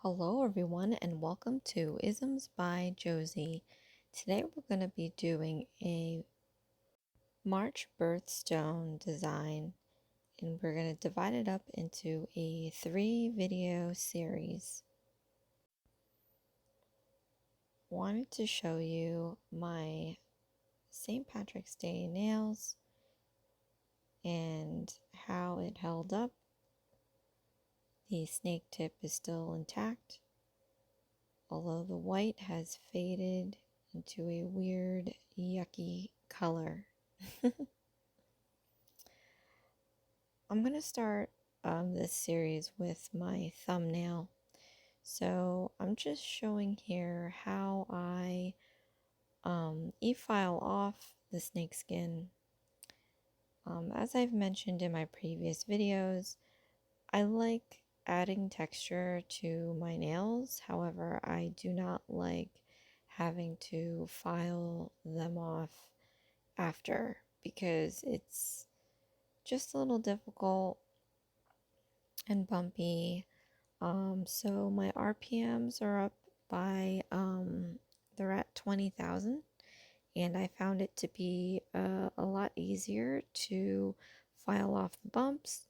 Hello everyone and welcome to Isms by Josie. Today we're going to be doing a March Birthstone design and we're going to divide it up into a 3-video series. Wanted to show you my St. Patrick's Day nails and how it held up. The snake tip is still intact, although the white has faded into a weird, yucky color. I'm going to start this series with my thumbnail. So I'm just showing here how I e-file off the snakeskin. As I've mentioned in my previous videos, I like adding texture to my nails. However, I do not like having to file them off after because it's just a little difficult and bumpy. So my RPMs are up by, they're at 20,000, and I found it to be a lot easier to file off the bumps.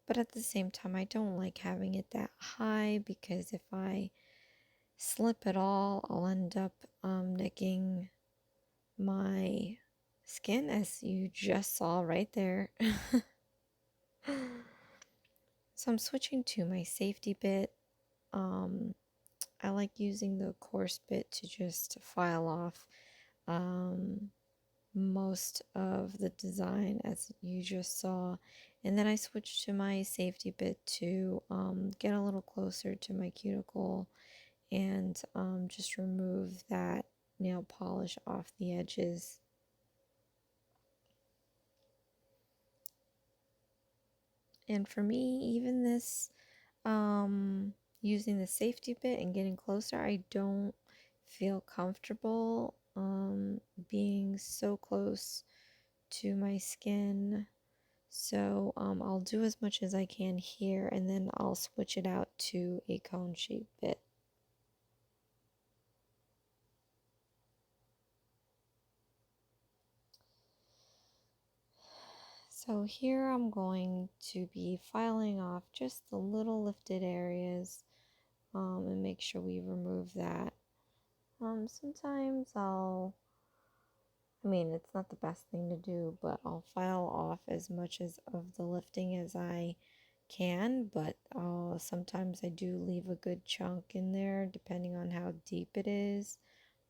But at the same time, I don't like having it that high because if I slip at all, I'll end up nicking my skin, as you just saw right there. So I'm switching to my safety bit. I like using the coarse bit to just file off most of the design, as you just saw, and then I switched to my safety bit to get a little closer to my cuticle and just remove that nail polish off the edges. And for me, even this using the safety bit and getting closer, I don't feel comfortable being so close to my skin. So I'll do as much as I can here, and then I'll switch it out to a cone shape bit. So here I'm going to be filing off just the little lifted areas and make sure we remove that. Sometimes it's not the best thing to do, but I'll file off as much of the lifting as I can, but sometimes I do leave a good chunk in there depending on how deep it is.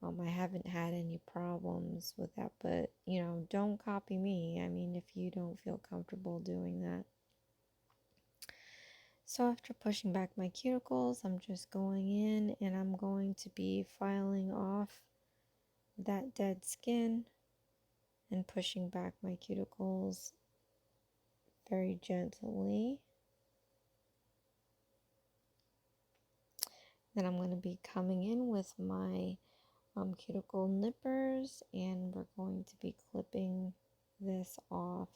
I haven't had any problems with that, but don't copy me. If you don't feel comfortable doing that. So after pushing back my cuticles, I'm just going in and I'm going to be filing off that dead skin and pushing back my cuticles very gently. Then I'm going to be coming in with my cuticle nippers, and we're going to be clipping this off.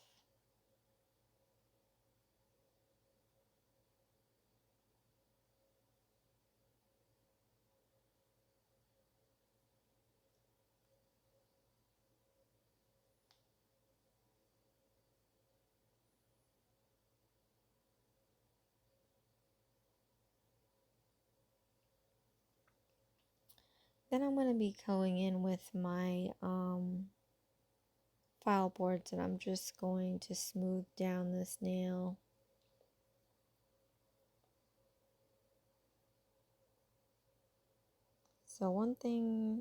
Then I'm going to be going in with my file boards, and I'm just going to smooth down this nail. So one thing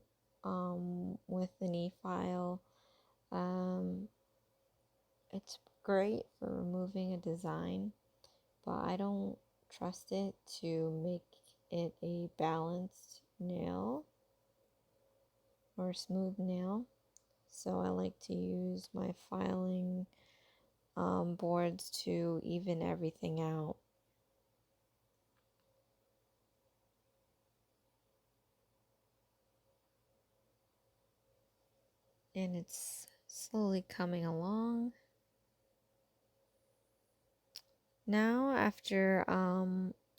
with the knee file, it's great for removing a design, but I don't trust it to make it a balanced nail or smooth nail. So I like to use my filing boards to even everything out. And it's slowly coming along. Now, after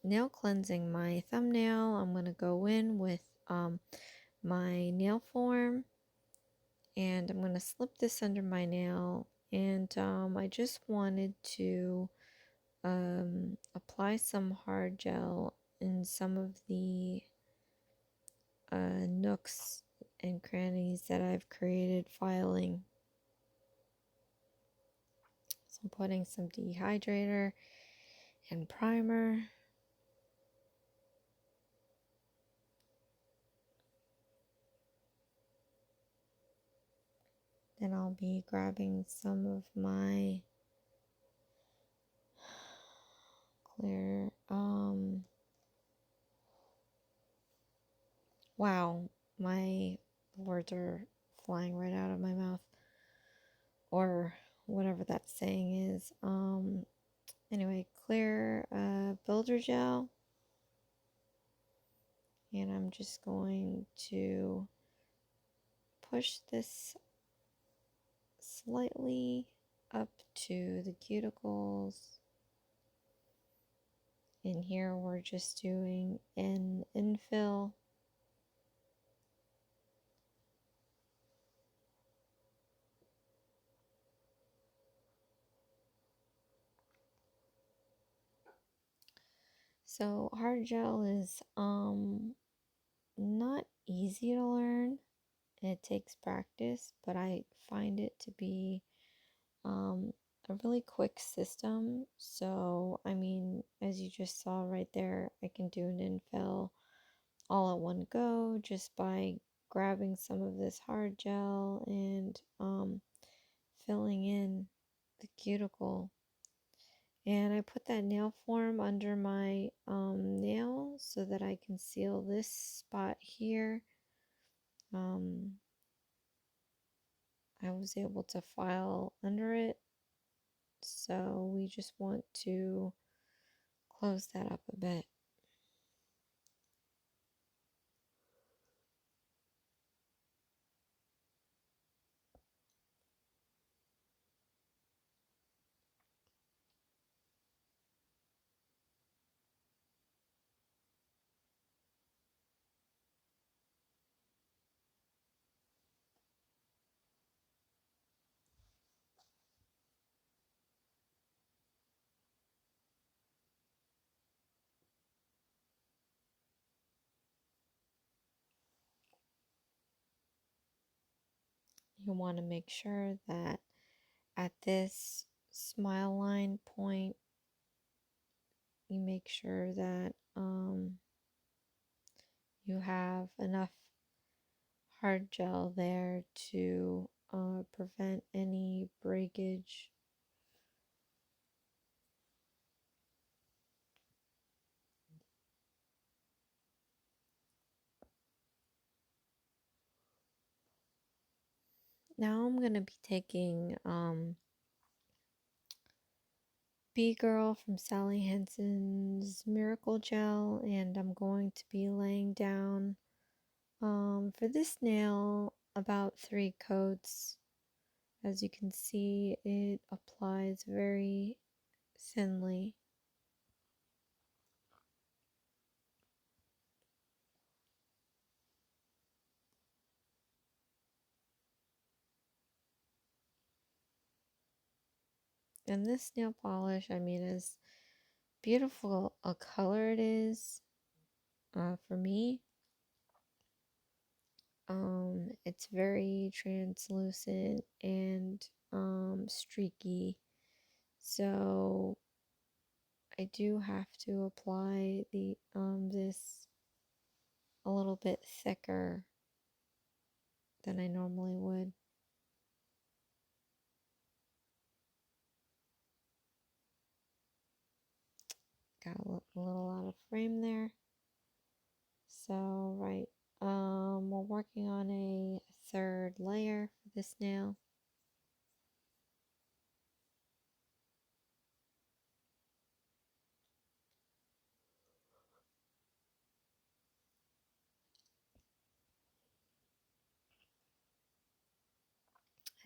nail cleansing my thumbnail, I'm going to go in with my nail form, and I'm going to slip this under my nail, and I just wanted to apply some hard gel in some of the nooks and crannies that I've created filing. So I'm putting some dehydrator and primer. Then I'll be grabbing some of my clear, wow, my words are flying right out of my mouth, or whatever that saying is. Anyway, clear builder gel, and I'm just going to push this slightly up to the cuticles. In here we're just doing an infill. So hard gel is not easy to learn. It takes practice, but I find it to be a really quick system. So, I mean, as you just saw right there, I can do an infill all at one go just by grabbing some of this hard gel and filling in the cuticle. And I put that nail form under my nail so that I can seal this spot here. I was able to file under it, so we just want to close that up a bit. You want to make sure that at this smile line point, you make sure that you have enough hard gel there to prevent any breakage. Now I'm going to be taking B-Girl from Sally Hensen's Miracle Gel, and I'm going to be laying down for this nail about 3 coats. As you can see, it applies very thinly. And this nail polish, I mean, as beautiful a color it is, for me, it's very translucent and streaky. So I do have to apply the this a little bit thicker than I normally would. Got a little out of frame there. So, right, we're working on a third layer for this nail.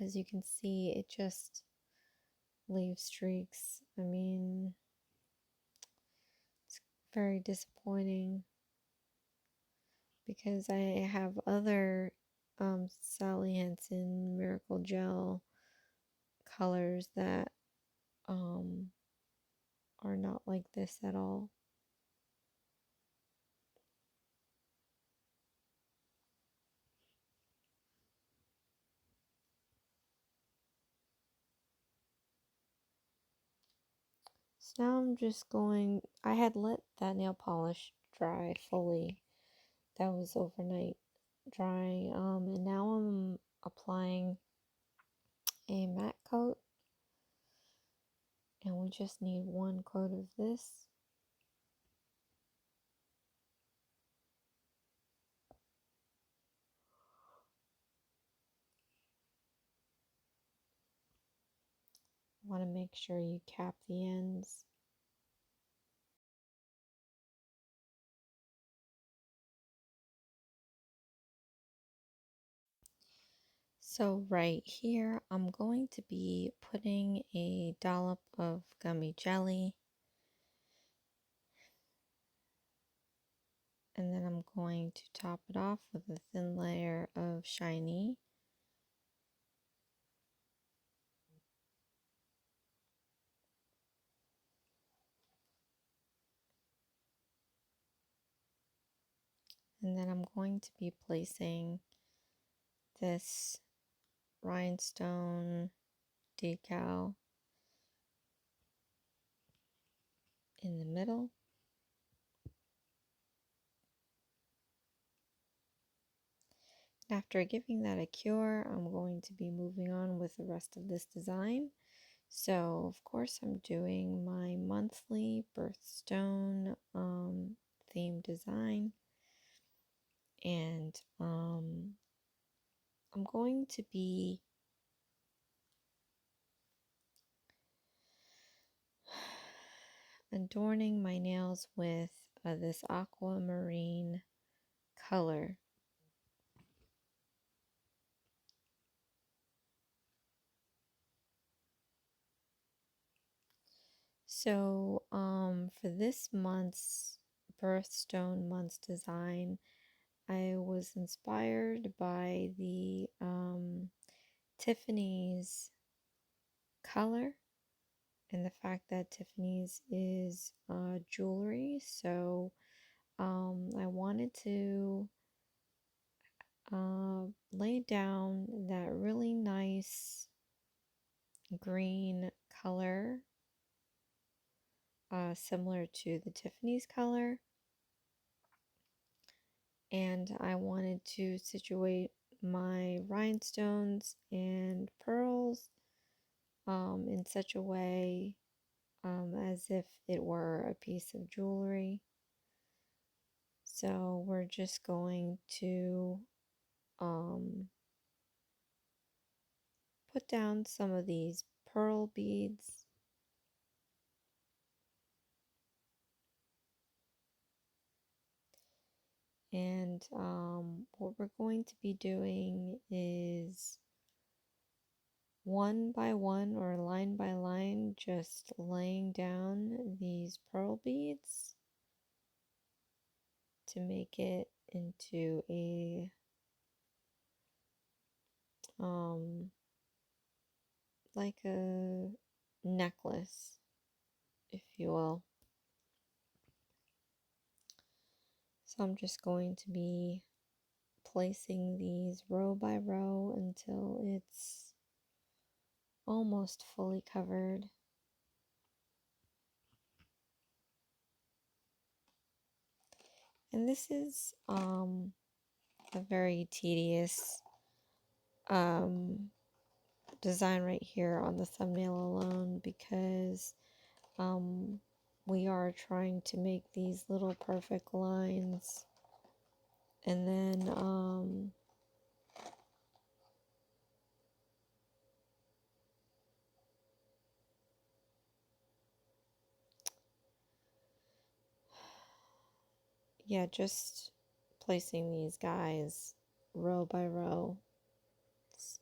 As you can see, it just leaves streaks. I mean, it's very disappointing because I have other Sally Hensen Miracle Gel colors that um, are not like this at all. So now I'm just going, I had let that nail polish dry fully. That was overnight dry. And now I'm applying a matte coat. And we just need one coat of this. Want to make sure you cap the ends. So right here, I'm going to be putting a dollop of gummy jelly. And then I'm going to top it off with a thin layer of shiny. And then I'm going to be placing this rhinestone decal in the middle. After giving that a cure, I'm going to be moving on with the rest of this design. So, of course, I'm doing my monthly birthstone theme design. And I'm going to be adorning my nails with this aquamarine color. So for this month's birthstone month's design, I was inspired by the Tiffany's color and the fact that Tiffany's is jewelry. So I wanted to lay down that really nice green color, similar to the Tiffany's color. And I wanted to situate my rhinestones and pearls in such a way as if it were a piece of jewelry. So we're just going to put down some of these pearl beads. And what we're going to be doing is one by one or line by line, just laying down these pearl beads to make it into a like a necklace, if you will. So I'm just going to be placing these row by row until it's almost fully covered. And this is a very tedious design right here on the thumbnail alone, because we are trying to make these little perfect lines, and then yeah, just placing these guys row by row. It's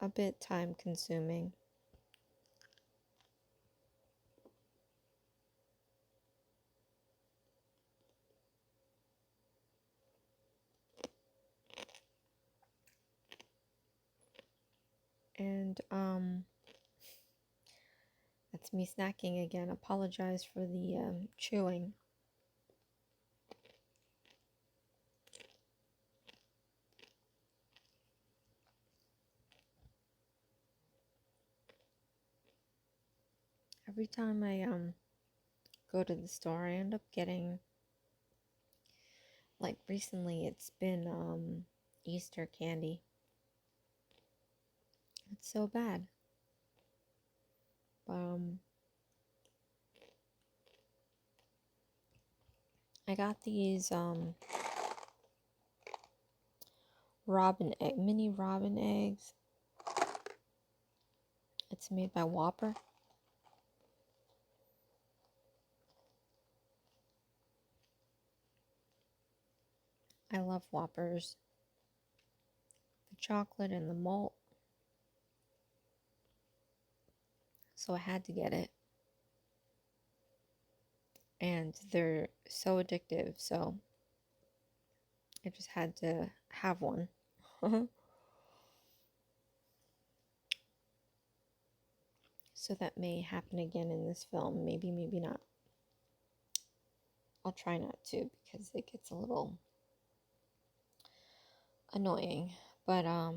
a bit time consuming. And that's me snacking again. Apologize for the chewing. Every time I go to the store, I end up getting, like recently it's been Easter candy. It's so bad. But I got these mini robin eggs. It's made by Whopper. I love Whoppers. The chocolate and the malt. So I had to get it. And they're so addictive, so I just had to have one. So that may happen again in this film. Maybe, maybe not. I'll try not to because it gets a little annoying. But I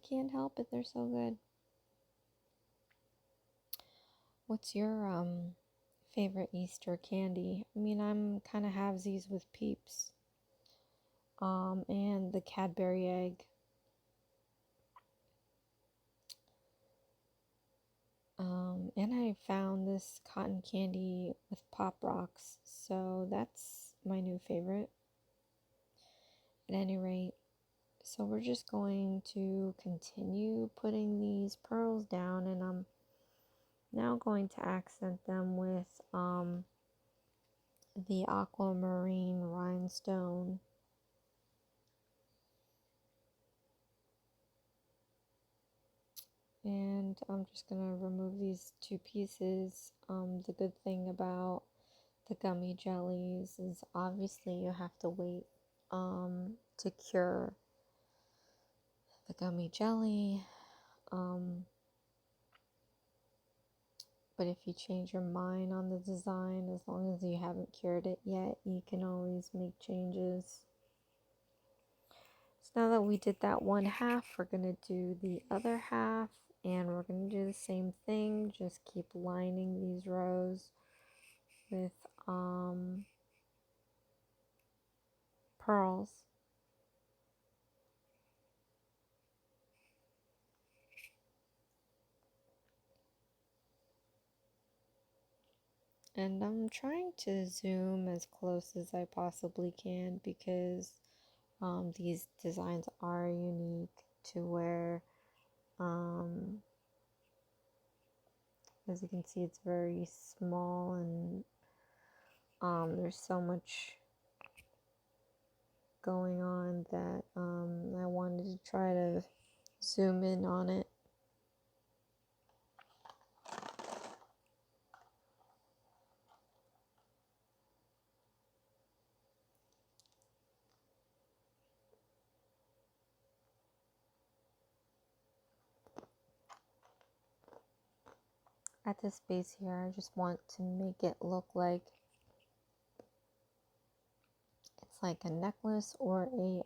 can't help it. They're so good. What's your favorite Easter candy? I mean, I'm kind of halvesies with Peeps. And the Cadbury egg. And I found this cotton candy with Pop Rocks, so that's my new favorite. At any rate, so we're just going to continue putting these pearls down, and I'm now going to accent them with the Aquamarine Rhinestone. And I'm just going to remove these two pieces. The good thing about the gummy jellies is obviously you have to wait to cure the gummy jelly. But if you change your mind on the design, as long as you haven't cured it yet, you can always make changes. So now that we did that one half, we're going to do the other half, and we're going to do the same thing. Just keep lining these rows with pearls. And I'm trying to zoom as close as I possibly can because these designs are unique to where, as you can see, it's very small, and there's so much going on that I wanted to try to zoom in on it. At this base here, I just want to make it look like it's like a necklace or a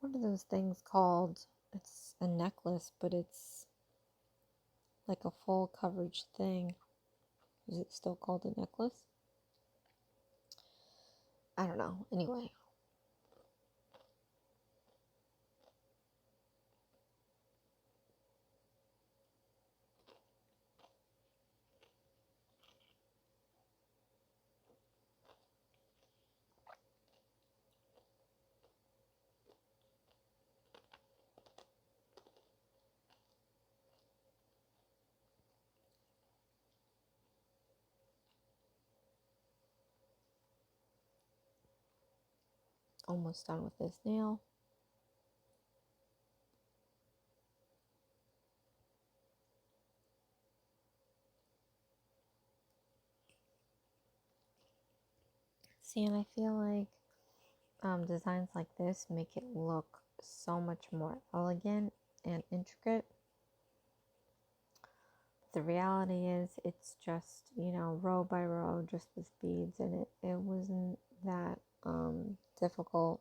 what are those things called? It's a necklace, but it's like a full coverage thing. Is it still called a necklace? I don't know. Anyway. Almost done with this nail. See, and I feel like designs like this make it look so much more elegant and intricate. The reality is it's just, you know, row by row, just with beads, and it wasn't that difficult.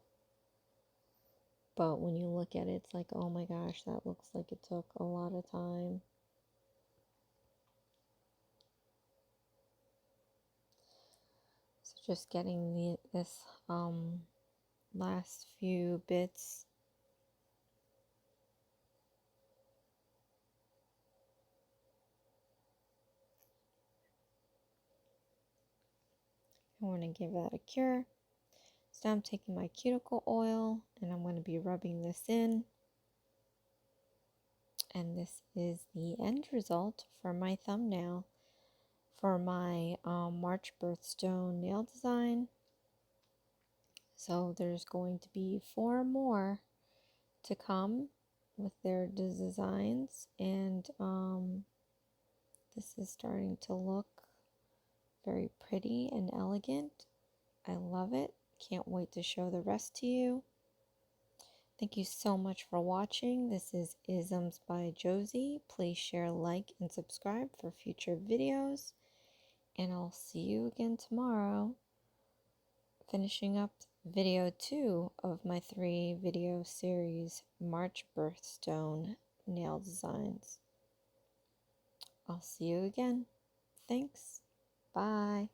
But when you look at it, it's like, oh my gosh, that looks like it took a lot of time. So just getting this last few bits. I want to give that a cure. So now I'm taking my cuticle oil and I'm going to be rubbing this in. And this is the end result for my thumbnail for my March Birthstone nail design. So there's going to be 4 more to come with their designs, and this is starting to look very pretty and elegant. I love it. Can't wait to show the rest to you. Thank you so much for watching. This is Isms by Josie. Please share, like, and subscribe for future videos. And I'll see you again tomorrow, finishing up video 2 of my 3 video series, March Birthstone nail designs. I'll see you again. Thanks. Bye.